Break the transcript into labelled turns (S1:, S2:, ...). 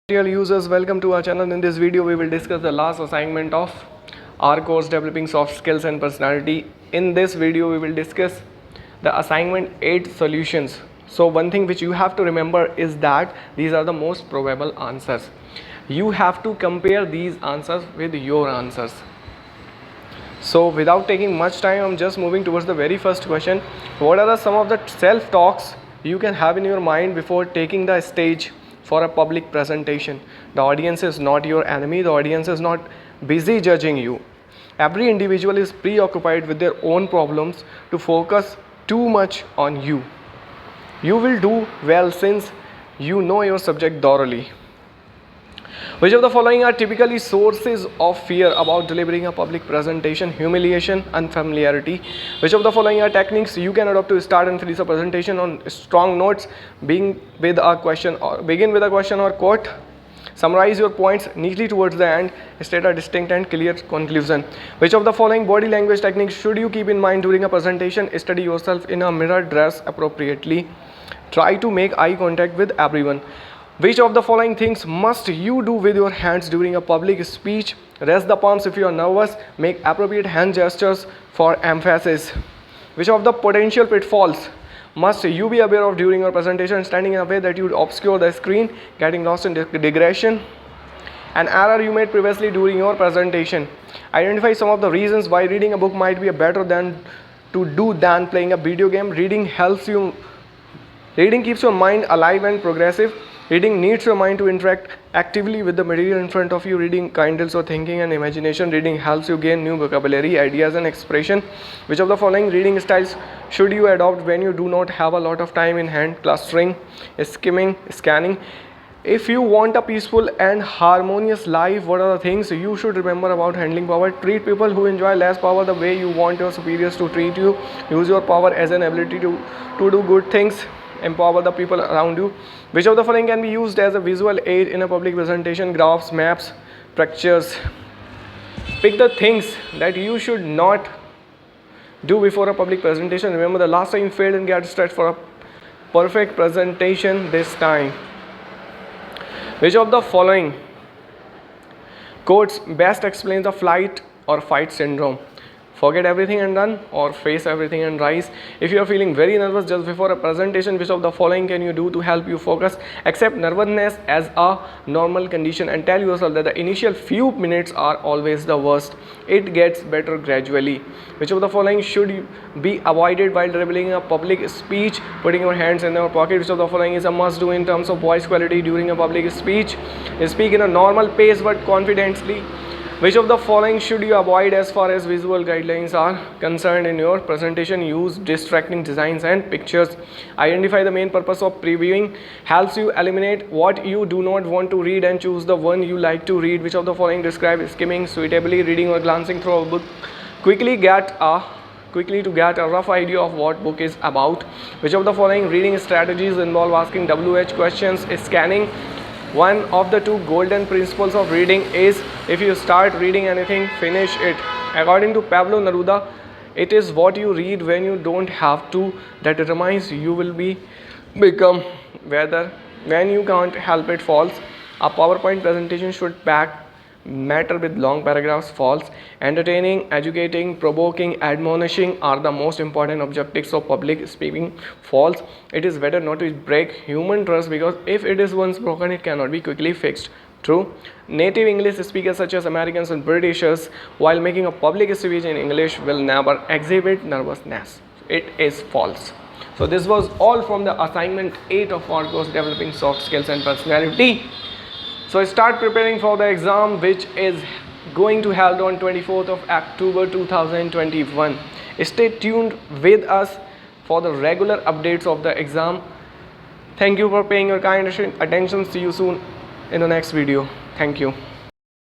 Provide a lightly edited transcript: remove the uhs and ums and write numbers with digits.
S1: Dear users, welcome to our channel. In this video we will discuss the last assignment of our course developing soft skills and personality. In this video we will discuss the assignment 8 solutions. So one thing which you have to remember is that these are the most probable answers. You have to compare these answers with your answers. So without taking much time, I'm just moving towards the very first question. What are some of the self talks you can have in your mind before taking the stage for a public presentation? The audience is not your enemy. The audience is not busy judging you. Every individual is preoccupied with their own problems to focus too much on you. You will do well since you know your subject thoroughly. Which of the following are typically sources of fear about delivering a public presentation? Humiliation, unfamiliarity. Which of the following are techniques you can adopt to start and finish a presentation on strong notes? Begin with a question or quote. Summarize your points neatly towards the end. State a distinct and clear conclusion. Which of the following body language techniques should you keep in mind during a presentation? Study yourself in a mirror, dress appropriately. Try to make eye contact with everyone. Which of the following things must you do with your hands during a public speech? Rest the palms if you are nervous. Make appropriate hand gestures for emphasis. Which of the potential pitfalls must you be aware of during your presentation? Standing in a way that you would obscure the screen, getting lost in digression, an error you made previously during your presentation. Identify some of the reasons why reading a book might be better than playing a video game. Reading keeps your mind alive and progressive. Reading needs your mind to interact actively with the material in front of you. Reading kindles your thinking and imagination. Reading helps you gain new vocabulary, ideas and expression. Which of the following reading styles should you adopt when you do not have a lot of time in hand? Clustering, skimming, scanning. If you want a peaceful and harmonious life, what are the things you should remember about handling power? Treat people who enjoy less power the way you want your superiors to treat you. Use your power as an ability to do good things. Empower the people around you. Which of the following can be used as a visual aid in a public presentation? Graphs, maps, pictures. Pick the things that you should not do before a public presentation. Remember the last time you failed and get stressed for a perfect presentation this time. Which of the following quotes best explains the flight or fight syndrome? Forget everything and run, or face everything and rise. If you are feeling very nervous just before a presentation, which of the following can you do to help you focus? Accept nervousness as a normal condition and tell yourself that the initial few minutes are always the worst. It gets better gradually. Which of the following should be avoided while delivering a public speech? Putting your hands in your pocket. Which of the following is a must do in terms of voice quality during a public speech? Speak in a normal pace but confidently. Which of the following should you avoid as far as visual guidelines are concerned in your presentation? Use distracting designs and pictures. Identify the main purpose of previewing. Helps you eliminate what you do not want to read and choose the one you like to read. Which of the following describe skimming suitably? Reading or glancing through a book quickly to get a rough idea of what book is about. Which of the following reading strategies involve asking WH questions? Scanning. One of the two golden principles of reading is if you start reading anything, finish it. According to Pablo Neruda, it is what you read when you don't have to that determines you will become. Whether when you can't help it false. A PowerPoint presentation should pack matter with long paragraphs. False. Entertaining, educating, provoking, admonishing are the most important objectives of public speaking. False. It is better not to break human trust because if it is once broken it cannot be quickly fixed. True. Native English speakers such as Americans and Britishers while making a public speech in English will never exhibit nervousness. It is false. So this was all from the assignment 8 of our course developing soft skills and personality. So start preparing for the exam which is going to held on 24th of October 2021. Stay tuned with us for the regular updates of the exam. Thank you for paying your kind attention. See you soon in the next video. Thank you.